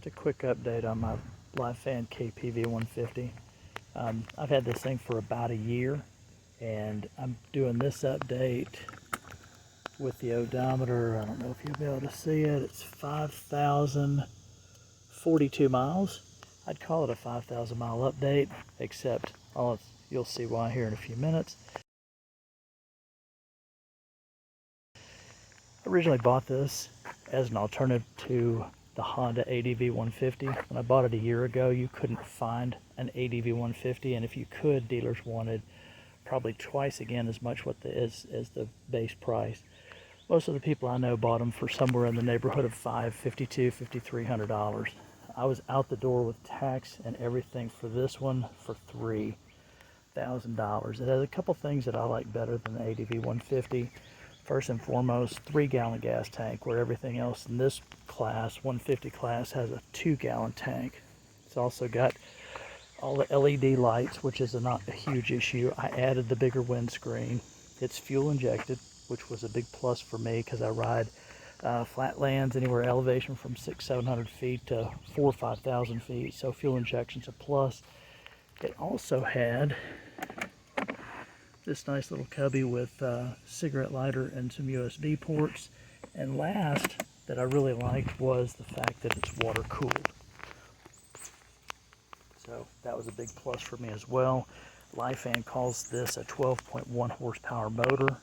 Just a quick update on my Lifan KPV150. I've had this thing for about a year, and I'm doing this update with the odometer. I don't know if you'll be able to see it. It's 5,042 miles. I'd call it a 5,000 mile update, except you'll see why here in a few minutes. I originally bought this as an alternative to the Honda ADV 150. When I bought it a year ago, you couldn't find an ADV 150, and if you could, dealers wanted probably twice again as much as the base price. Most of the people I know bought them for somewhere in the neighborhood of $552, $5,300. I was out the door with tax and everything for this one for $3,000. It has a couple things that I like better than the ADV 150. First and foremost, 3-gallon gas tank, where everything else in this class, 150 class, has a 2-gallon tank. It's also got all the LED lights, which is not a huge issue. I added the bigger windscreen. It's fuel injected, which was a big plus for me because I ride flatlands anywhere elevation from 600-700 feet to 4,000 or 5,000 feet, so fuel injection's a plus. It also had this nice little cubby with cigarette lighter and some USB ports. And last, that I really liked, was the fact that it's water cooled. So that was a big plus for me as well. Lifan calls this a 12.1 horsepower motor,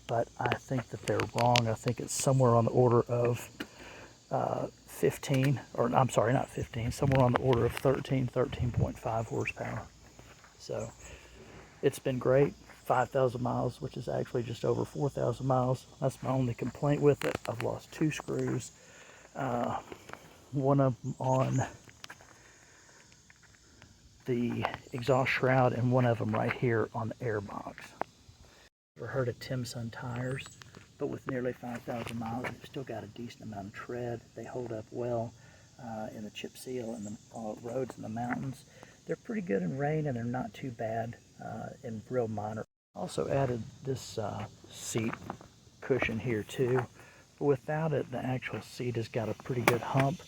but I think that they're wrong. I think it's somewhere on the order of 15, or I'm sorry, not 15, somewhere on the order of 13.5 horsepower. So it's been great. 5,000 miles, which is actually just over 4,000 miles. That's my only complaint with it. I've lost 2 screws, one of them on the exhaust shroud and one of them right here on the air box. Ever heard of Timson tires? But with nearly 5,000 miles, they've still got a decent amount of tread. They hold up well in the chip seal and the roads in the mountains. They're pretty good in rain, and they're not too bad in real minor. Also added this seat cushion here too. But without it, the actual seat has got a pretty good hump,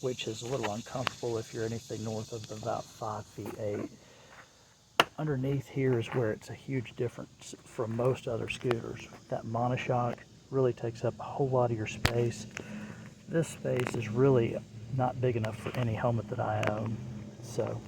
which is a little uncomfortable if you're anything north of about 5'8". Underneath here is where it's a huge difference from most other scooters. That monoshock really takes up a whole lot of your space. This space is really not big enough for any helmet that I own. So